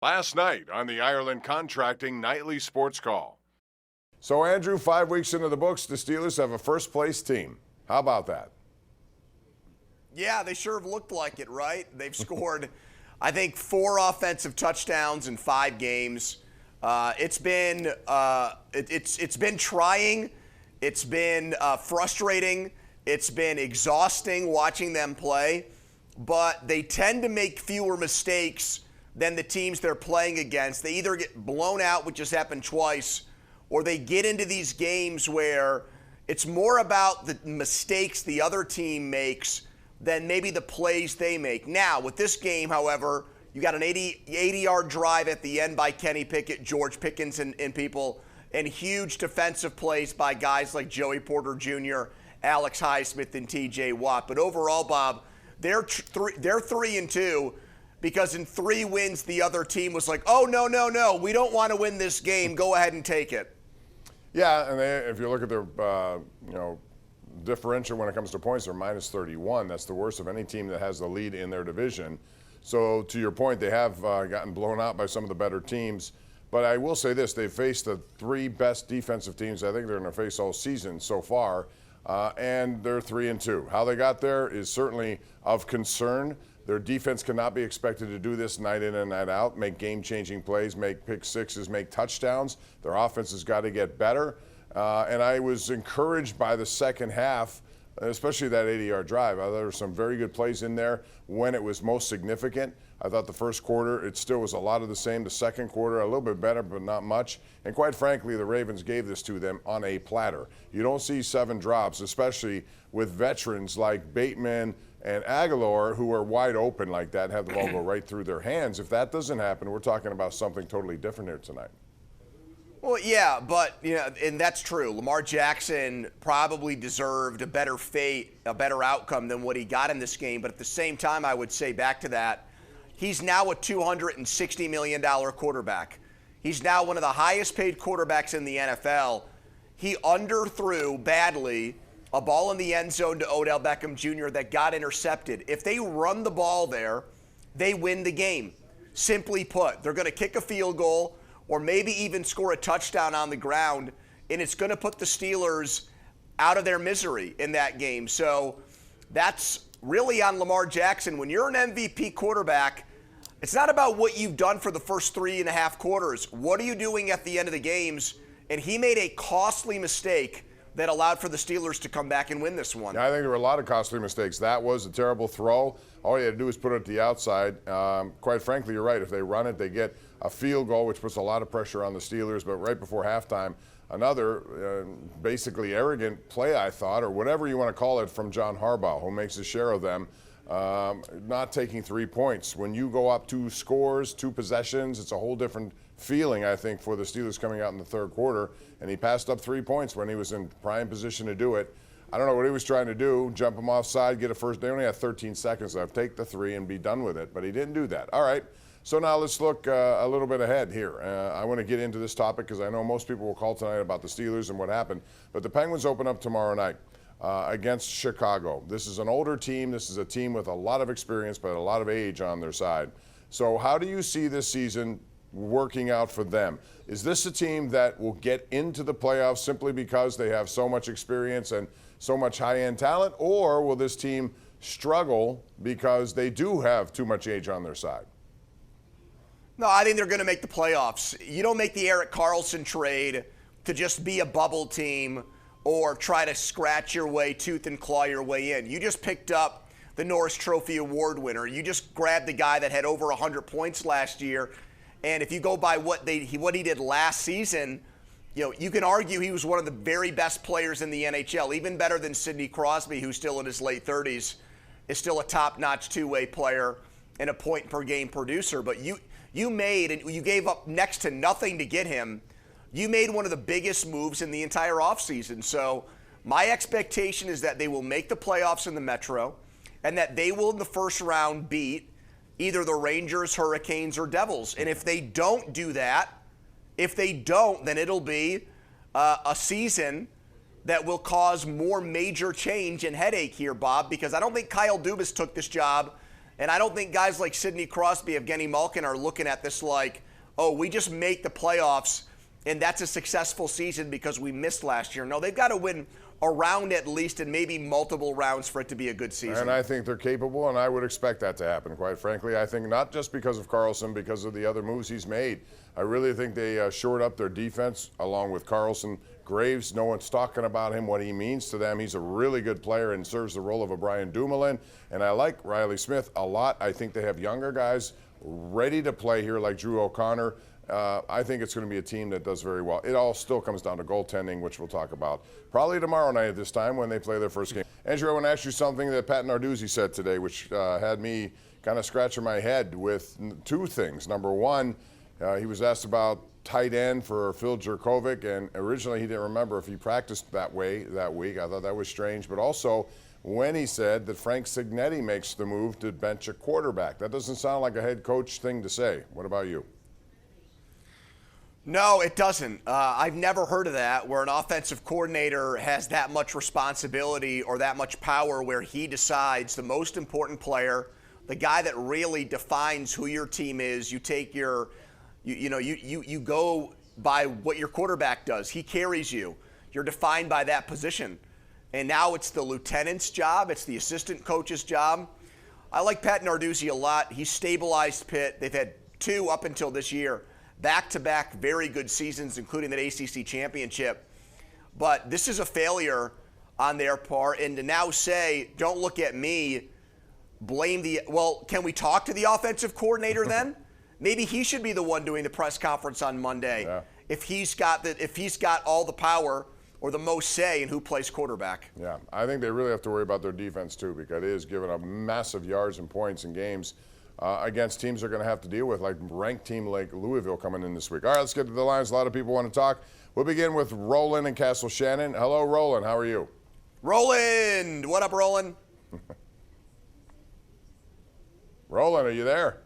Last night on the Ireland Contracting Nightly Sports Call. So, Andrew, 5 weeks into the books, the Steelers have a first-place team. How about that? Yeah, they sure have looked like it, right? They've scored, I think, 4 offensive touchdowns in 5 games. It's been trying. It's been frustrating. It's been exhausting watching them play. But they tend to make fewer mistakes than the teams they're playing against. They either get blown out, which has happened twice, or they get into these games where it's more about the mistakes the other team makes than maybe the plays they make. Now, with this game, however, you got an 80-yard drive at the end by Kenny Pickett, George Pickens, and people, and huge defensive plays by guys like Joey Porter Jr., Alex Highsmith, and T.J. Watt. But overall, Bob, they're 3-2 because in 3 wins, the other team was like, oh, no, we don't want to win this game. Go ahead and take it. Yeah, and if you look at their differential when it comes to points, they're minus 31. That's the worst of any team that has the lead in their division. So to your point, they have gotten blown out by some of the better teams. But I will say this, they've faced the 3 best defensive teams I think they're going to face all season so far, and they're 3-2. How they got there is certainly of concern. Their defense cannot be expected to do this night in and night out, make game-changing plays, make pick sixes, make touchdowns. Their offense has got to get better. And I was encouraged by the second half, especially that 80-yard drive. I thought there were some very good plays in there when it was most significant. I thought the first quarter, it still was a lot of the same. The second quarter, a little bit better, but not much. And quite frankly, the Ravens gave this to them on a platter. You don't see 7 drops, especially with veterans like Bateman and Aguilar, who are wide open like that, have the ball go right through their hands. If that doesn't happen, we're talking about something totally different here tonight. Well, yeah, but, and that's true. Lamar Jackson probably deserved a better fate, a better outcome than what he got in this game. But at the same time, I would say back to that, he's now a $260 million quarterback. He's now one of the highest paid quarterbacks in the NFL. He underthrew badly a ball in the end zone to Odell Beckham Jr. that got intercepted. If they run the ball there, they win the game. Simply put, they're going to kick a field goal or maybe even score a touchdown on the ground, and it's going to put the Steelers out of their misery in that game. So that's really on Lamar Jackson. When you're an MVP quarterback, it's not about what you've done for the first 3.5 quarters. What are you doing at the end of the games? And he made a costly mistake that allowed for the Steelers to come back and win this one. Yeah, I think there were a lot of costly mistakes. That was a terrible throw. All you had to do was put it at the outside. Quite frankly, you're right. If they run it, they get a field goal, which puts a lot of pressure on the Steelers. But right before halftime, another basically arrogant play, I thought, or whatever you want to call it, from John Harbaugh, who makes a share of them, not taking 3 points. When you go up 2 scores, 2 possessions, it's a whole different feeling, I think, for the Steelers coming out in the third quarter. And he passed up 3 points when he was in prime position to do it. I don't know what he was trying to do, jump him offside, get a first. They only had 13 seconds left. Take the 3 and be done with it. But he didn't do that. All right. So now let's look a little bit ahead here. I want to get into this topic because I know most people will call tonight about the Steelers and what happened. But the Penguins open up tomorrow night against Chicago. This is an older team. This is a team with a lot of experience but a lot of age on their side. So how do you see this season working out for them? Is this a team that will get into the playoffs simply because they have so much experience and so much high-end talent, or will this team struggle because they do have too much age on their side? No, I think they're going to make the playoffs. You don't make the Erik Karlsson trade to just be a bubble team or try to scratch your way, tooth and claw your way in. You just picked up the Norris Trophy Award winner. You just grabbed the guy that had over 100 points last year. And if you go by what he did last season, you can argue he was one of the very best players in the NHL, even better than Sidney Crosby, who's still in his late 30s, is still a top-notch two-way player and a point-per-game producer. But you made, and you gave up next to nothing to get him. You made one of the biggest moves in the entire offseason. So my expectation is that they will make the playoffs in the Metro and that they will, in the first round, beat either the Rangers, Hurricanes, or Devils. And if they don't do that, then it'll be a season that will cause more major change and headache here, Bob, because I don't think Kyle Dubas took this job And I don't think guys like Sidney Crosby, Evgeny Malkin are looking at this like, oh, we just make the playoffs and that's a successful season because we missed last year. No, they've got to win a round at least and maybe multiple rounds for it to be a good season. And I think they're capable, and I would expect that to happen, quite frankly. I think not just because of Karlsson, because of the other moves he's made. I really think they shored up their defense along with Karlsson. Graves, no one's talking about him, what he means to them. He's a really good player and serves the role of a Brian Dumoulin. And I like Riley Smith a lot. I think they have younger guys ready to play here like Drew O'Connor. I think it's going to be a team that does very well. It all still comes down to goaltending, which we'll talk about probably tomorrow night at this time when they play their first game. Andrew, I want to ask you something that Pat Narduzzi said today, which had me kind of scratching my head with two things. Number one, he was asked about tight end for Phil Jerkovic, and originally he didn't remember if he practiced that way that week. I thought that was strange. But also when he said that Frank Signetti makes the move to bench a quarterback. That doesn't sound like a head coach thing to say. What about you? No, it doesn't. I've never heard of that, where an offensive coordinator has that much responsibility or that much power where he decides the most important player, the guy that really defines who your team is. You take your, you go by what your quarterback does. He carries you. You're defined by that position. And now it's the lieutenant's job. It's the assistant coach's job. I like Pat Narduzzi a lot. He stabilized Pitt. They've had two up until this year. Back-to-back very good seasons, including that ACC championship. But this is a failure on their part. And to now say, don't look at me, blame the – well, can we talk to the offensive coordinator then? Maybe he should be the one doing the press conference on Monday if he's got all the power or the most say in who plays quarterback. Yeah, I think they really have to worry about their defense too, because it is giving up massive yards and points in games against teams they're going to have to deal with, like ranked team like Louisville coming in this week. All right, let's get to the lines. A lot of people want to talk. We'll begin with Roland in Castle Shannon. Hello, Roland. How are you? Roland. What up, Roland? Roland, are you there?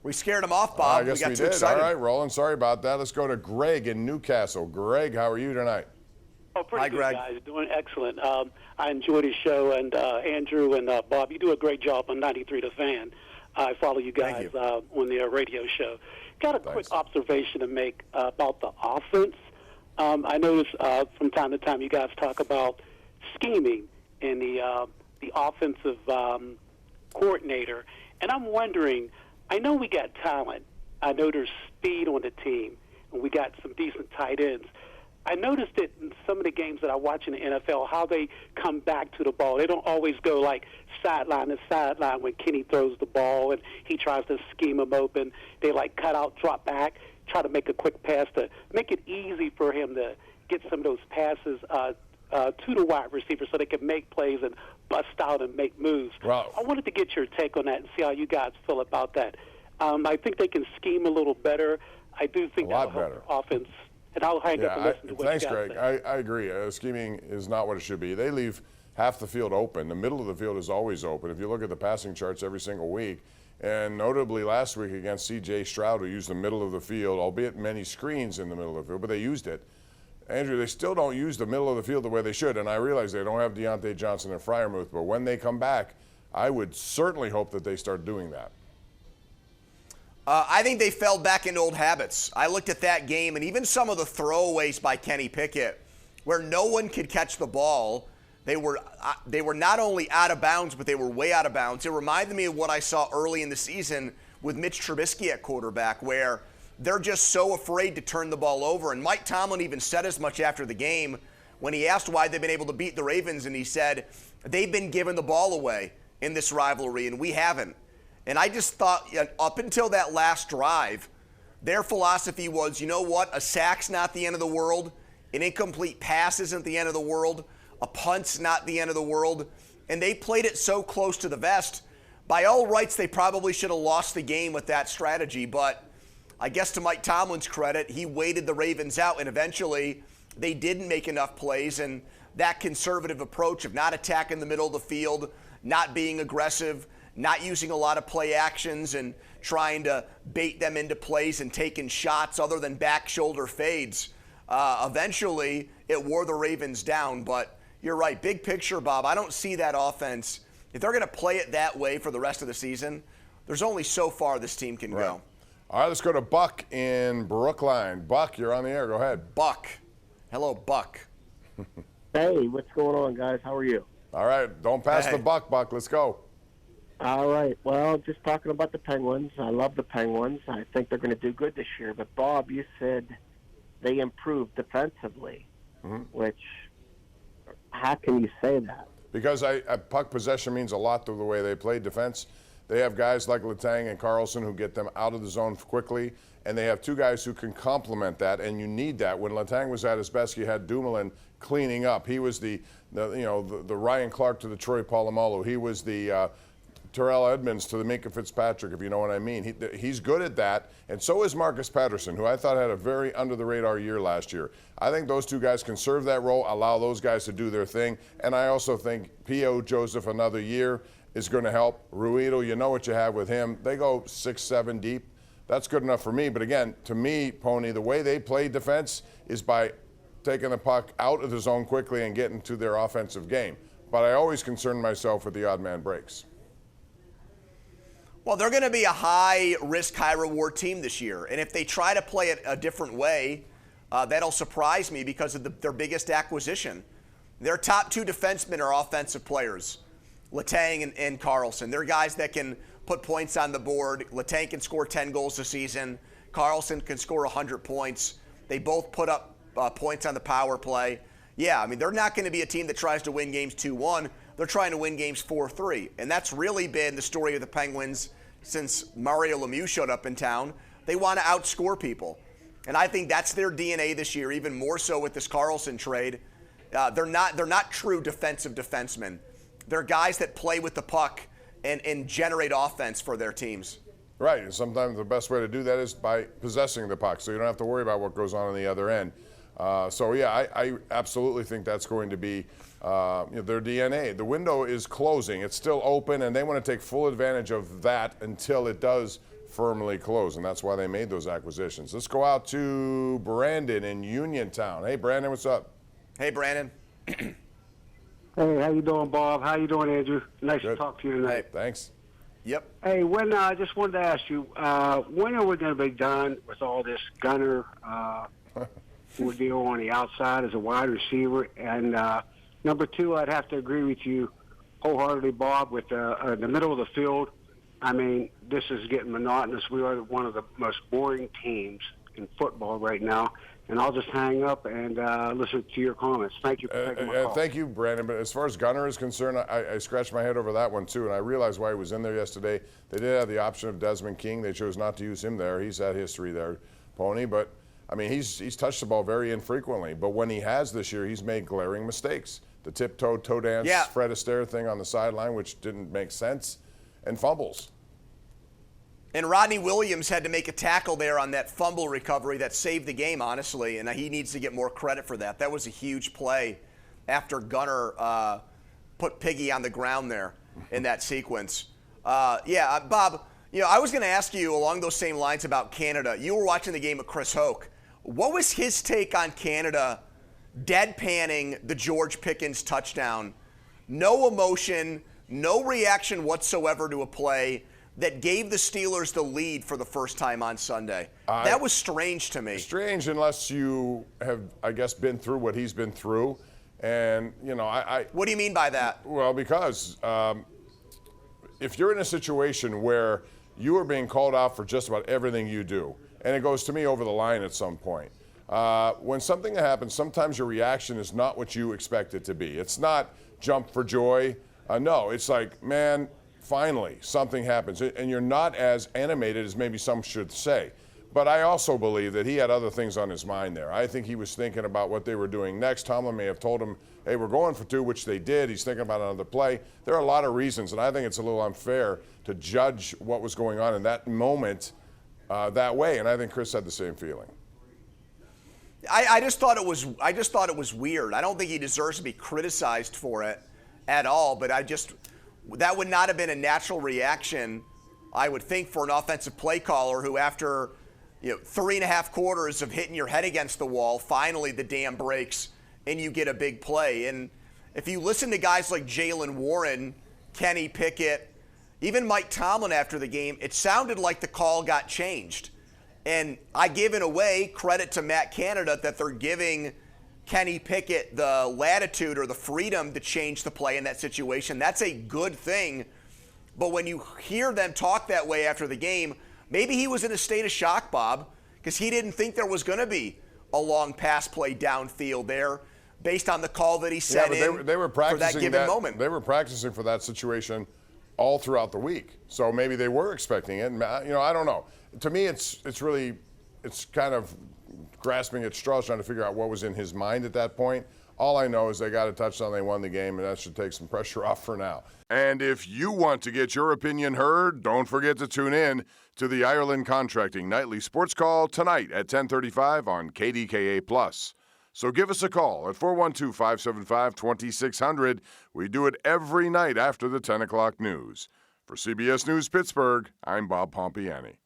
We scared him off, Bob. I guess we got too did. excited. All right, Roland, sorry about that. Let's go to Greg in Newcastle. Greg, how are you tonight? Oh, pretty Hi, good, Greg. guys. Doing excellent. I enjoy the show, and Andrew and Bob, you do a great job on 93 The Fan. I follow you guys on their radio show. Got a quick observation to make about the offense. I notice from time to time you guys talk about scheming in the offensive coordinator, and I'm wondering, I know we got talent. I know there's speed on the team, and we got some decent tight ends. I noticed it in some of the games that I watch in the NFL, how they come back to the ball. They don't always go like sideline to sideline when Kenny throws the ball and he tries to scheme him open. They like cut out, drop back, try to make a quick pass to make it easy for him to get some of those passes to the wide receiver so they can make plays and bust out and make moves. Wow. I wanted to get your take on that and see how you guys feel about that. I think they can scheme a little better. I do think that'll help their offense. And I'll hang up and listen to what thanks, you got Greg. to say. I agree. Scheming is not what it should be. They leave half the field open. The middle of the field is always open. If you look at the passing charts every single week, and notably last week against C.J. Stroud, who used the middle of the field, albeit many screens in the middle of the field, but they used it. Andrew, they still don't use the middle of the field the way they should, and I realize they don't have Deontay Johnson and Freiermuth, but when they come back, I would certainly hope that they start doing that. I think they fell back into old habits. I looked at that game, and even some of the throwaways by Kenny Pickett, where no one could catch the ball, they were not only out of bounds, but they were way out of bounds. It reminded me of what I saw early in the season with Mitch Trubisky at quarterback, where they're just so afraid to turn the ball over. And Mike Tomlin even said as much after the game when he asked why they've been able to beat the Ravens, and he said, they've been giving the ball away in this rivalry, and we haven't. And I just thought, up until that last drive, their philosophy was, you know what, a sack's not the end of the world, an incomplete pass isn't the end of the world, a punt's not the end of the world, and they played it so close to the vest. By all rights, they probably should have lost the game with that strategy, but I guess to Mike Tomlin's credit, he waited the Ravens out, and eventually they didn't make enough plays, and that conservative approach of not attacking the middle of the field, not being aggressive, not using a lot of play actions and trying to bait them into plays and taking shots other than back shoulder fades. Eventually, it wore the Ravens down. But you're right, big picture, Bob. I don't see that offense if they're going to play it that way for the rest of the season, there's only so far this team can go. All right, let's go to Buck in Brookline. Buck, you're on the air. Go ahead. Buck. Hello, Buck. Hey, what's going on, guys? How are you? All right, don't pass the buck, Buck. Let's go. All right. Well, just talking about the Penguins. I love the Penguins. I think they're going to do good this year. But, Bob, you said they improved defensively, which, how can you say that? Because puck possession means a lot to the way they play defense. They have guys like Letang and Carlson who get them out of the zone quickly, and they have two guys who can complement that, and you need that. When Letang was at his best, you had Dumoulin cleaning up. He was the Ryan Clark to the Troy Polamalu. He was the Terrell Edmonds to the Minka Fitzpatrick, if you know what I mean. He's good at that, and so is Marcus Patterson, who I thought had a very under-the-radar year last year. I think those two guys can serve that role, allow those guys to do their thing, and I also think P.O. Joseph another year is going to help. Ruido, you know what you have with him. They go 6-7 deep. That's good enough for me, but again, to me, Pony, the way they play defense is by taking the puck out of the zone quickly and getting to their offensive game. But I always concern myself with the odd man breaks. Well, they're going to be a high-risk, high-reward team this year. And if they try to play it a different way, that'll surprise me because of their biggest acquisition. Their top two defensemen are offensive players, Letang and Carlson. They're guys that can put points on the board. Letang can score 10 goals a season. Carlson can score 100 points. They both put up points on the power play. Yeah, I mean, they're not going to be a team that tries to win games 2-1. They're trying to win games 4-3. And that's really been the story of the Penguins since Mario Lemieux showed up in town. They want to outscore people. And I think that's their DNA this year, even more so with this Carlson trade. They're not true defensive defensemen. They're guys that play with the puck and generate offense for their teams. Right, and sometimes the best way to do that is by possessing the puck, so you don't have to worry about what goes on the other end. I absolutely think that's going to be their DNA. The window is closing. It's still open, and they want to take full advantage of that until it does firmly close, and that's why they made those acquisitions. Let's go out to Brandon in Uniontown. Hey, Brandon, what's up? Hey, Brandon. Hey, how you doing, Bob? How you doing, Andrew? Nice Good. to talk to you tonight. Hey, thanks. Yep. Hey, I just wanted to ask you, when are we going to be done with all this gunner ordeal on the outside as a wide receiver? And number two, I'd have to agree with you wholeheartedly, Bob, with the middle of the field. I mean, this is getting monotonous. We are one of the most boring teams in football right now. And I'll just hang up and listen to your comments. Thank you for taking my call. Thank you, Brandon. But as far as Gunner is concerned, I scratched my head over that one, too, and I realized why he was in there yesterday. They did have the option of Desmond King. They chose not to use him there. He's had history there, Pony. But, I mean, he's touched the ball very infrequently. But when he has this year, he's made glaring mistakes. The tiptoe, toe dance, Fred Astaire thing on the sideline, which didn't make sense, and fumbles. And Rodney Williams had to make a tackle there on that fumble recovery that saved the game, honestly, and he needs to get more credit for that. That was a huge play after Gunner put Piggy on the ground there in that sequence. Bob, I was going to ask you along those same lines about Canada. You were watching the game with Chris Hoke. What was his take on Canada deadpanning the George Pickens touchdown? No emotion, no reaction whatsoever to a play that gave the Steelers the lead for the first time on Sunday. That was strange to me. Strange unless you have, I guess, been through what he's been through. And, What do you mean by that? Well, because if you're in a situation where you are being called out for just about everything you do, and it goes to me over the line at some point, when something happens, sometimes your reaction is not what you expect it to be. It's not jump for joy. No, it's like, man, finally, something happens, and you're not as animated as maybe some should say. But I also believe that he had other things on his mind there. I think he was thinking about what they were doing next. Tomlin may have told him, hey, we're going for two, which they did. He's thinking about another play. There are a lot of reasons, and I think it's a little unfair to judge what was going on in that moment that way, and I think Chris had the same feeling. I just thought it was weird. I don't think he deserves to be criticized for it at all, but that would not have been a natural reaction, I would think, for an offensive play caller who, after 3.5 quarters of hitting your head against the wall, finally the dam breaks and you get a big play. And if you listen to guys like Jaylen Warren Kenny Pickett, even Mike Tomlin after the game, it sounded like the call got changed. And I give in a way credit to Matt Canada that they're giving Kenny Pickett the latitude or the freedom to change the play in that situation. That's a good thing. But when you hear them talk that way after the game, maybe he was in a state of shock, Bob, because he didn't think there was going to be a long pass play downfield there based on the call that he set they were practicing for that given moment. They were practicing for that situation all throughout the week. So maybe they were expecting it. And, I don't know. To me, it's kind of grasping at straws, trying to figure out what was in his mind at that point. All I know is they got a touchdown, they won the game, and that should take some pressure off for now. And if you want to get your opinion heard, don't forget to tune in to the Ireland Contracting Nightly Sports Call tonight at 10:35 on KDKA+. So give us a call at 412-575-2600. We do it every night after the 10 o'clock news. For CBS News Pittsburgh, I'm Bob Pompeani.